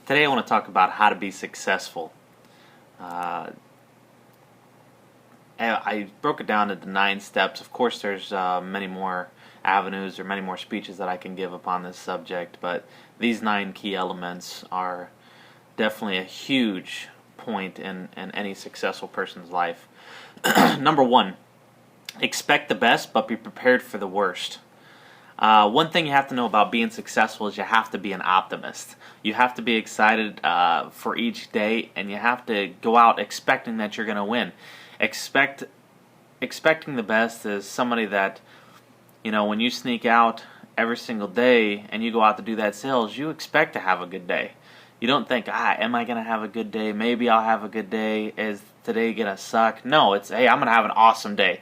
Today I want to talk about how to be successful. Uh, I broke it down into 9 steps. Of course, there's many more avenues or many more speeches that I can give upon this subject, but these 9 key elements are definitely a huge point in any successful person's life. Number 1, expect the best, but be prepared for the worst. One thing you have to know about being successful is you have to be an optimist. You have to be excited for each day, and you have to go out expecting that you're going to win. Expecting the best is somebody that, when you sneak out every single day and you go out to do that sales, you expect to have a good day. You don't think, am I going to have a good day? Maybe I'll have a good day. Is today going to suck? No, it's, hey, I'm going to have an awesome day.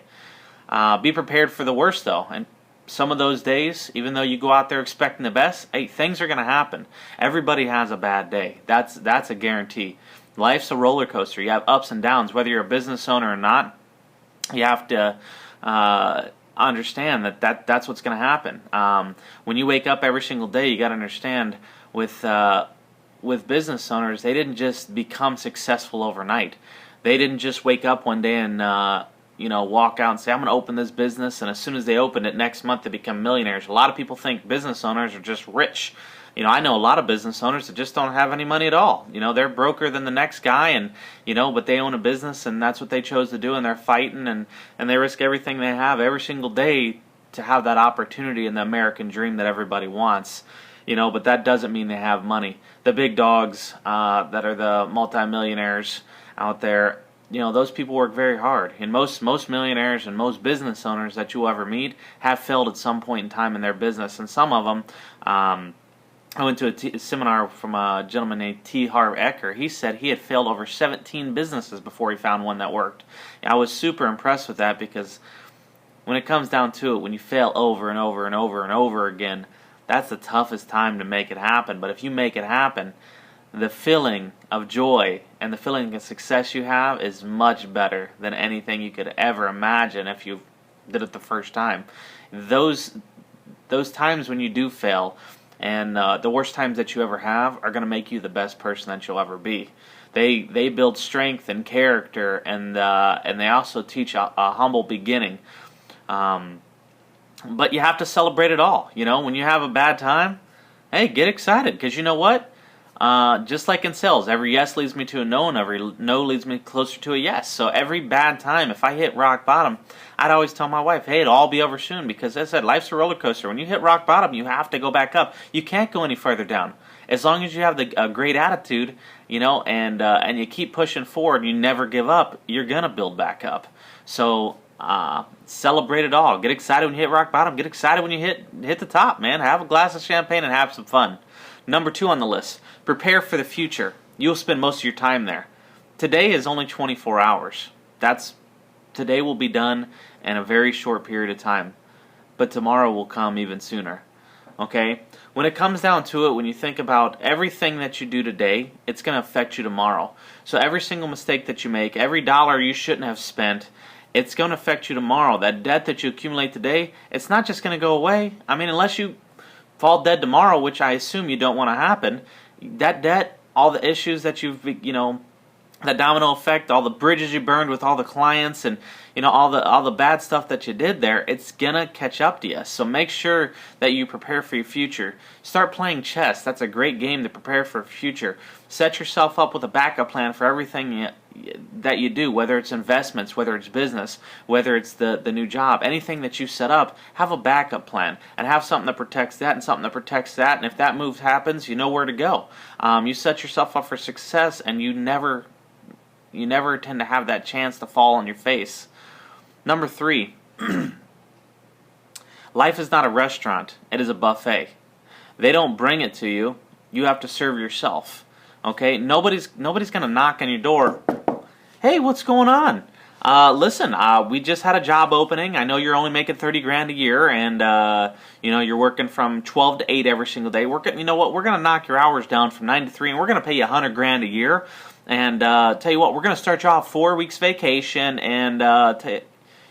Be prepared for the worst, though. And some of those days, even though you go out there expecting the best, hey, things are going to happen. Everybody has a bad day. That's a guarantee. Life's a roller coaster. You have ups and downs. Whether you're a business owner or not, you have to understand that's what's going to happen. When you wake up every single day, you got to understand with business owners, they didn't just become successful overnight. They didn't just wake up one day and walk out and say, I'm going to open this business, and as soon as they open it, next month they become millionaires. A lot of people think business owners are just rich. I know a lot of business owners that just don't have any money at all. They're broker than the next guy, and but they own a business, and that's what they chose to do, and they're fighting, and they risk everything they have every single day to have that opportunity and the American dream that everybody wants. But that doesn't mean they have money. The big dogs that are the multimillionaires out there, those people work very hard. And most millionaires and most business owners that you'll ever meet have failed at some point in time in their business. And some of them, I went to a seminar from a gentleman named T. Harv Eker. He said he had failed over 17 businesses before he found one that worked. And I was super impressed with that, because when it comes down to it, when you fail over and over and over and over again, that's the toughest time to make it happen. But if you make it happen, the feeling of joy and the feeling of success you have is much better than anything you could ever imagine if you did it the first time. Those times when you do fail, and the worst times that you ever have, are going to make you the best person that you'll ever be. They build strength and character, and they also teach a humble beginning. But you have to celebrate it all. When you have a bad time, hey, get excited, because you know what? Just like in sales, every yes leads me to a no, and every no leads me closer to a yes. So every bad time, if I hit rock bottom, I'd always tell my wife, hey, it'll all be over soon, because as I said, life's a roller coaster. When you hit rock bottom, you have to go back up. You can't go any further down. As long as you have a great attitude, and you keep pushing forward, and you never give up, you're gonna build back up. So celebrate it all. Get excited when you hit rock bottom. Get excited when you hit the top, man. Have a glass of champagne and have some fun. Number 2 on the list, prepare for the future. You'll spend most of your time there. Today is only 24 hours. Today will be done in a very short period of time. But tomorrow will come even sooner. Okay? When it comes down to it, when you think about everything that you do today, it's going to affect you tomorrow. So every single mistake that you make, every dollar you shouldn't have spent, it's going to affect you tomorrow. That debt that you accumulate today, it's not just going to go away. Unless you fall dead tomorrow, which I assume you don't want to happen, that debt, all the issues that you've, that domino effect, all the bridges you burned with all the clients, and all the bad stuff that you did there, it's gonna catch up to you. So make sure that you prepare for your future. Start playing chess. That's a great game to prepare for the future. Set yourself up with a backup plan for everything that you do, whether it's investments, whether it's business, whether it's the new job, anything that you set up, have a backup plan and have something that protects that and something that protects that, and if that move happens, you know where to go. You set yourself up for success, and you never tend to have that chance to fall on your face. Number 3, life is not a restaurant, it is a buffet. They don't bring it to you, you have to serve yourself. Okay, nobody's gonna knock on your door. Hey, what's going on? Listen, we just had a job opening. I know you're only making $30,000 a year, and you're working from 12 to 8 every single day. You know what? We're gonna knock your hours down from 9 to 3, and we're gonna pay you $100,000 a year. And tell you what, we're gonna start you off 4 weeks vacation, and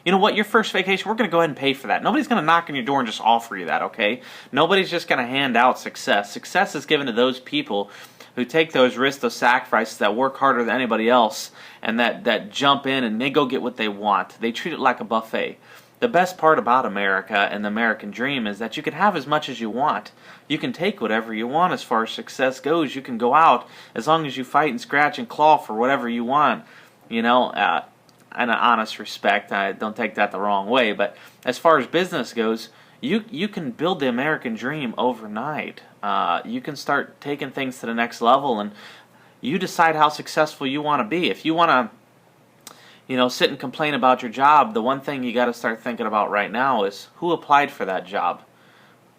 You know what? Your first vacation, we're going to go ahead and pay for that. Nobody's going to knock on your door and just offer you that, okay? Nobody's just going to hand out success. Success is given to those people who take those risks, those sacrifices, that work harder than anybody else, and that jump in and they go get what they want. They treat it like a buffet. The best part about America and the American dream is that you can have as much as you want. You can take whatever you want as far as success goes. You can go out as long as you fight and scratch and claw for whatever you want. You know, and an honest respect. I don't take that the wrong way, but as far as business goes, you can build the American dream overnight. You can start taking things to the next level, and you decide how successful you want to be. If you want to, sit and complain about your job, the one thing you got to start thinking about right now is who applied for that job.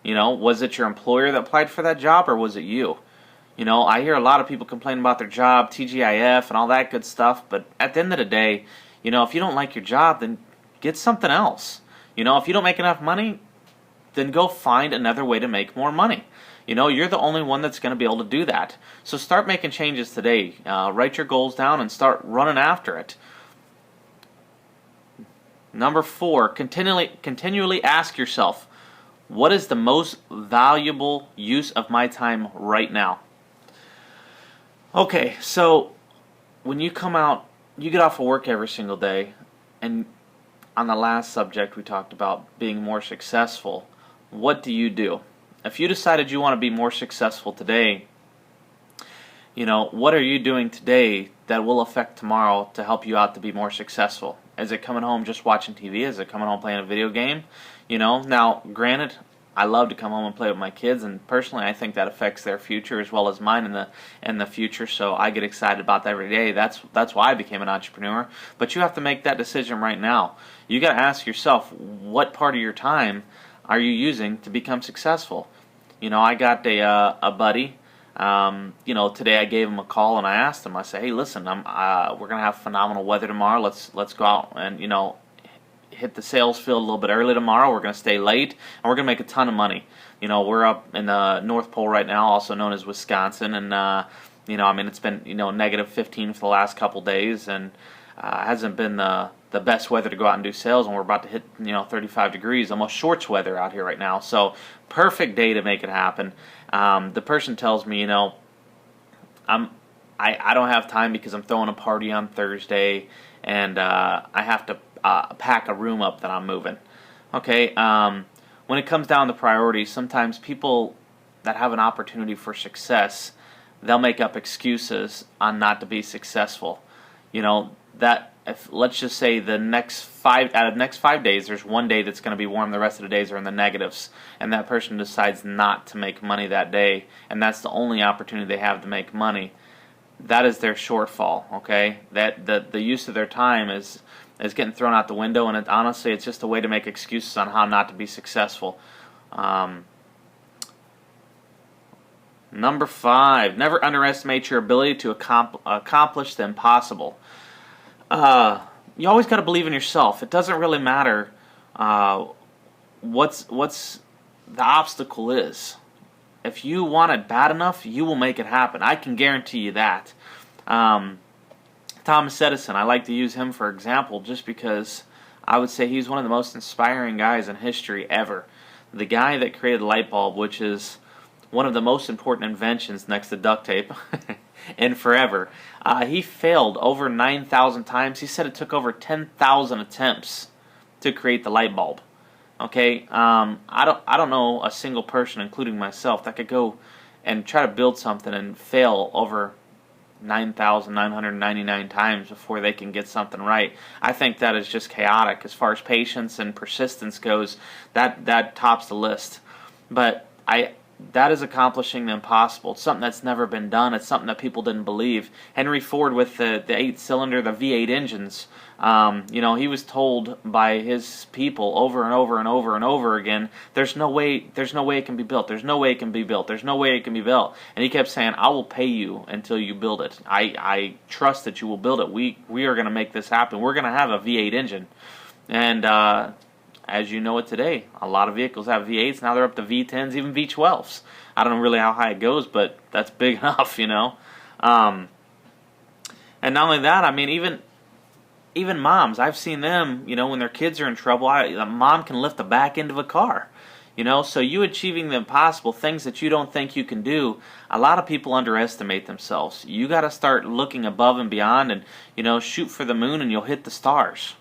Was it your employer that applied for that job, or was it you? I hear a lot of people complain about their job, TGIF, and all that good stuff, but at the end of the day, if you don't like your job, then get something else. If you don't make enough money, then go find another way to make more money. You're the only one that's going to be able to do that. So start making changes today. Write your goals down and start running after it. Number 4, continually ask yourself, what is the most valuable use of my time right now? Okay, so when you come out, you get off of work every single day, and on the last subject we talked about being more successful. What do you do? If you decided you want to be more successful today, what are you doing today that will affect tomorrow to help you out to be more successful? Is it coming home just watching TV? Is it coming home playing a video game? Now, granted, I love to come home and play with my kids, and personally I think that affects their future as well as mine in the future, so I get excited about that every day. That's why I became an entrepreneur. But you have to make that decision right now. You got to ask yourself, what part of your time are you using to become successful? I got a buddy. Today I gave him a call and I asked him. I said, "Hey, listen, we're gonna have phenomenal weather tomorrow. Let's go out and hit the sales field a little bit early tomorrow. We're gonna stay late and we're gonna make a ton of money. We're up in the North Pole right now, also known as Wisconsin, and it's been negative 15 for the last couple days, and hasn't been the best weather to go out and do sales, and we're about to hit 35 degrees, almost shorts weather out here right now. So perfect day to make it happen." The person tells me, I don't have time because I'm throwing a party on Thursday, and I have to pack a room up that I'm moving. Okay, when it comes down to priorities, sometimes people that have an opportunity for success, they'll make up excuses on not to be successful. That if let's just say the next 5 days, there's one day that's going to be warm, the rest of the days are in the negatives, and that person decides not to make money that day, and that's the only opportunity they have to make money. That is their shortfall. Okay, that the use of their time is getting thrown out the window, and honestly, it's just a way to make excuses on how not to be successful. Number 5, never underestimate your ability to accomplish the impossible. You always got to believe in yourself. It doesn't really matter what's the obstacle is. If you want it bad enough, you will make it happen. I can guarantee you that. Thomas Edison, I like to use him for example just because I would say he's one of the most inspiring guys in history ever. The guy that created the light bulb, which is one of the most important inventions next to duct tape and forever. He failed over 9,000 times. He said it took over 10,000 attempts to create the light bulb. Okay, I don't know a single person, including myself, that could go and try to build something and fail over 9,999 times before they can get something right. I think that is just chaotic. As far as patience and persistence goes, that tops the list. But that is accomplishing the impossible. It's something that's never been done. It's something that people didn't believe. Henry Ford with the 8-cylinder, the V8 engines, he was told by his people over and over and over and over again, there's no way it can be built. There's no way it can be built. There's no way it can be built. And he kept saying, I will pay you until you build it. I trust that you will build it. We are going to make this happen. We're going to have a V8 engine. And as you know it today, a lot of vehicles have V8s. Now they're up to V10s, even V12s. I don't know really how high it goes, but that's big enough, And not only that, I mean, even even moms, I've seen them, when their kids are in trouble, a mom can lift the back end of a car. So you achieving the impossible, things that you don't think you can do, a lot of people underestimate themselves. You got to start looking above and beyond and, shoot for the moon and you'll hit the stars.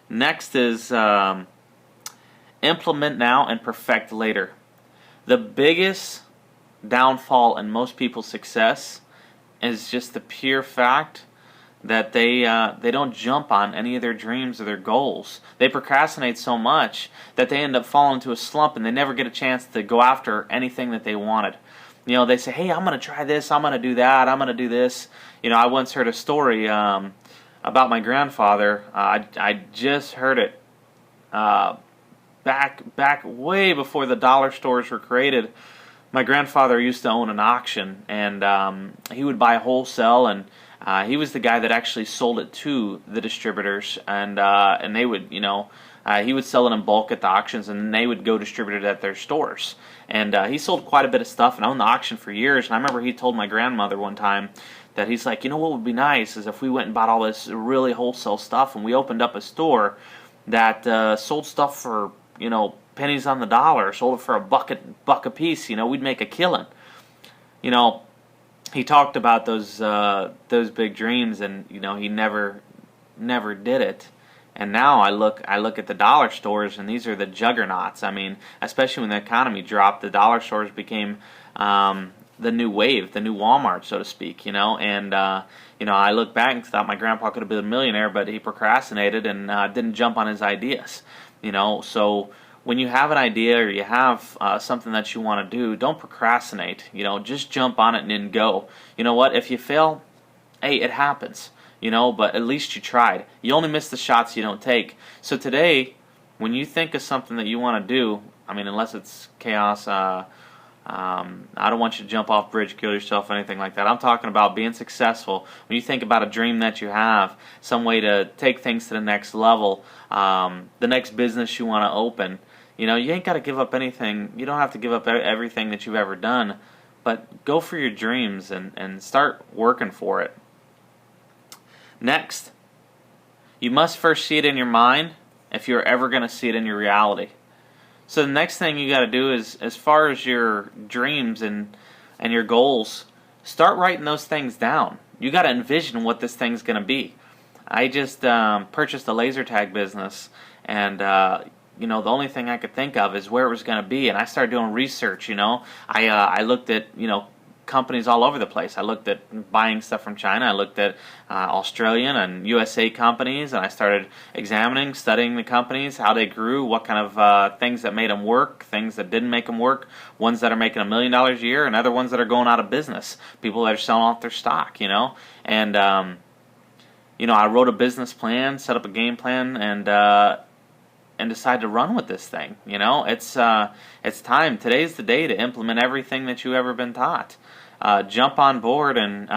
Next is implement now and perfect later. The biggest downfall in most people's success is just the pure fact that they don't jump on any of their dreams or their goals. They procrastinate so much that they end up falling into a slump and they never get a chance to go after anything that they wanted. They say, hey, I'm going to try this, I'm going to do that, I'm going to do this. I once heard a story about my grandfather. I just heard it back way before the dollar stores were created. My grandfather used to own an auction, and he would buy wholesale, and he was the guy that actually sold it to the distributors, and they would, he would sell it in bulk at the auctions, and then they would go distribute it at their stores. And he sold quite a bit of stuff and owned the auction for years. And I remember he told my grandmother one time that he's like, what would be nice is if we went and bought all this really wholesale stuff, and we opened up a store that sold stuff for, pennies on the dollar, sold it for buck a piece. We'd make a killing. He talked about those big dreams, and he never did it. And now I look at the dollar stores, and these are the juggernauts. I mean, especially when the economy dropped, the dollar stores became the new wave, the new Walmart, so to speak. And I look back and thought my grandpa could have been a millionaire, but he procrastinated and didn't jump on his ideas. So when you have an idea or you have something that you want to do, don't procrastinate. Just jump on it and then go. You know what? If you fail, hey, it happens. But at least you tried. You only miss the shots you don't take. So today, when you think of something that you want to do, unless it's chaos, I don't want you to jump off bridge, kill yourself, anything like that. I'm talking about being successful. When you think about a dream that you have, some way to take things to the next level, the next business you want to open, you ain't got to give up anything. You don't have to give up everything that you've ever done, but go for your dreams and start working for it. Next, you must first see it in your mind if you're ever going to see it in your reality. So the next thing you got to do is, as far as your dreams and your goals, start writing those things down. You got to envision what this thing's going to be. I just purchased a laser tag business, and the only thing I could think of is where it was going to be, and I started doing research. I looked at companies all over the place. I looked at buying stuff from China. I looked at Australian and USA companies, and I started examining, studying the companies, how they grew, what kind of things that made them work, things that didn't make them work, ones that are making $1 million a year, and other ones that are going out of business, people that are selling off their stock, And, I wrote a business plan, set up a game plan, and decide to run with this thing. It's time. Today's the day to implement everything that you've ever been taught. Jump on board and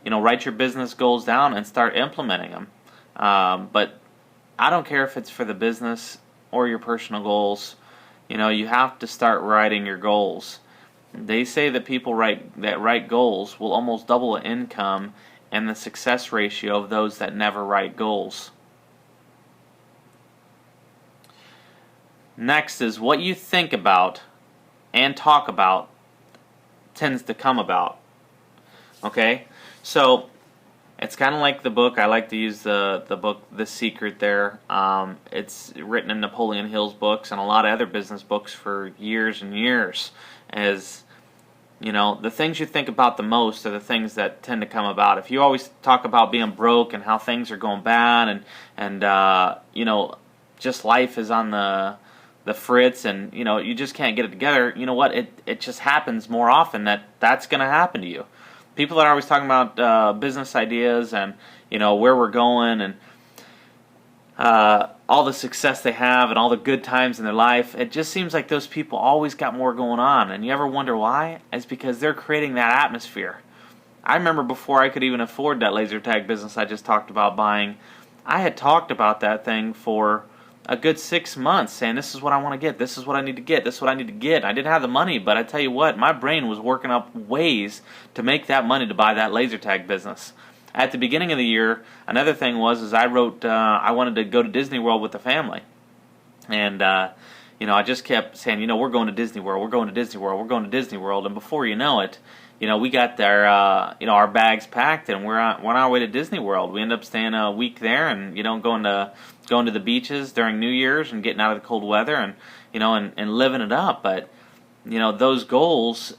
write your business goals down and start implementing them. But I don't care if it's for the business or your personal goals. You have to start writing your goals. They say that people that write goals will almost double the income and the success ratio of those that never write goals. Next is what you think about and talk about tends to come about. Okay? So, it's kind of like the book. I like to use the book The Secret there. It's written in Napoleon Hill's books and a lot of other business books for years and years. As, the things you think about the most are the things that tend to come about. If you always talk about being broke and how things are going bad and just life is on the fritz and you just can't get it together, you know what, it just happens more often that's going to happen to you. People that are always talking about business ideas and where we're going and all the success they have and all the good times in their life, it just seems like those people always got more going on. And you ever wonder why? It's because they're creating that atmosphere. I remember before I could even afford that laser tag business I just talked about buying, I had talked about that thing for a good 6 months, saying this is what I want to get, this is what I need to get, this is what I need to get. I didn't have the money, but I tell you what, my brain was working up ways to make that money to buy that laser tag business. at the beginning of the year, another thing was I wrote I wanted to go to Disney World with the family, and I just kept saying, we're going to Disney World, we're going to Disney World, we're going to Disney World, and before you know it, we got there, our bags packed, and we're on our way to Disney World. We end up staying a week there, and going to the beaches during New Year's and getting out of the cold weather, and and living it up. But those goals,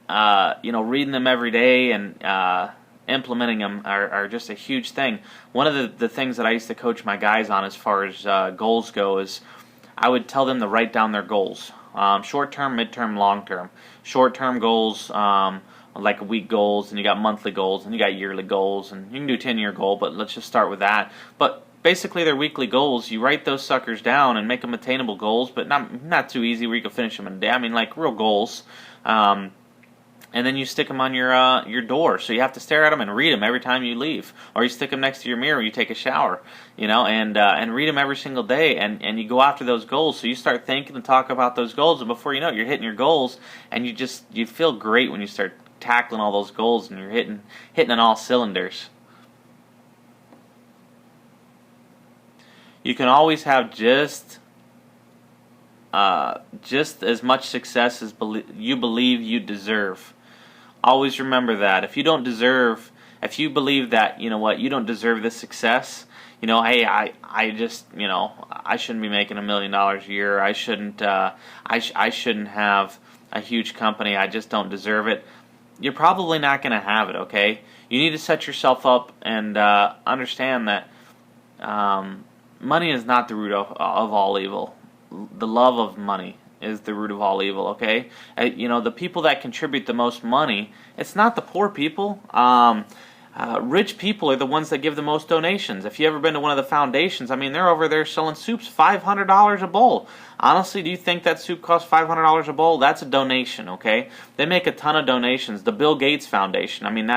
reading them every day and implementing them are just a huge thing. One of the things that I used to coach my guys on as far as goals go is I would tell them to write down their goals, short-term, mid-term, long-term. Short-term goals, like week goals, and you got monthly goals, and you got yearly goals, and you can do a 10-year goal, but let's just start with that. But basically they're weekly goals. You write those suckers down and make them attainable goals, but not too easy where you can finish them in a day. I mean, like real goals. And then you stick them on your door, so you have to stare at them and read them every time you leave, or you stick them next to your mirror when you take a shower, and read them every single day, and you go after those goals. So you start thinking and talk about those goals, and before you know it, you're hitting your goals, and you feel great when you start tackling all those goals and you're hitting on all cylinders. You can always have just as much success as you believe you deserve. Always remember that. If you believe that, you don't deserve this success, hey, I shouldn't be making $1 million a year. I shouldn't have a huge company. I just don't deserve it. You're probably not going to have it, okay? You need to set yourself up and understand that money is not the root of all evil. The love of money is the root of all evil, okay? The people that contribute the most money, it's not the poor people. Rich people are the ones that give the most donations. If you ever been to one of the foundations, I mean, they're over there selling soups $500 a bowl. Honestly, do you think that soup costs $500 a bowl? That's a donation, okay? They make a ton of donations. The Bill Gates Foundation, I mean,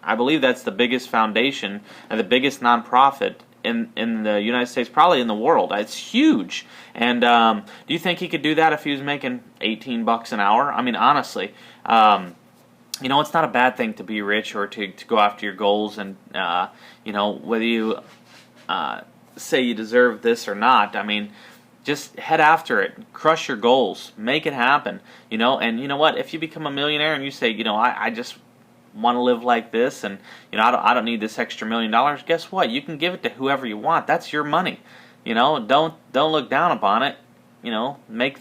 I believe that's the biggest foundation and the biggest nonprofit in the United States, probably in the world. It's huge. And do you think he could do that if he was making $18 an hour? I mean, honestly, it's not a bad thing to be rich or to go after your goals, and whether you say you deserve this or not. I mean, just head after it, crush your goals, make it happen. And you know what? If you become a millionaire and you say, I just want to live like this, and I don't need this extra $1 million. Guess what? You can give it to whoever you want. That's your money. Don't look down upon it. Make things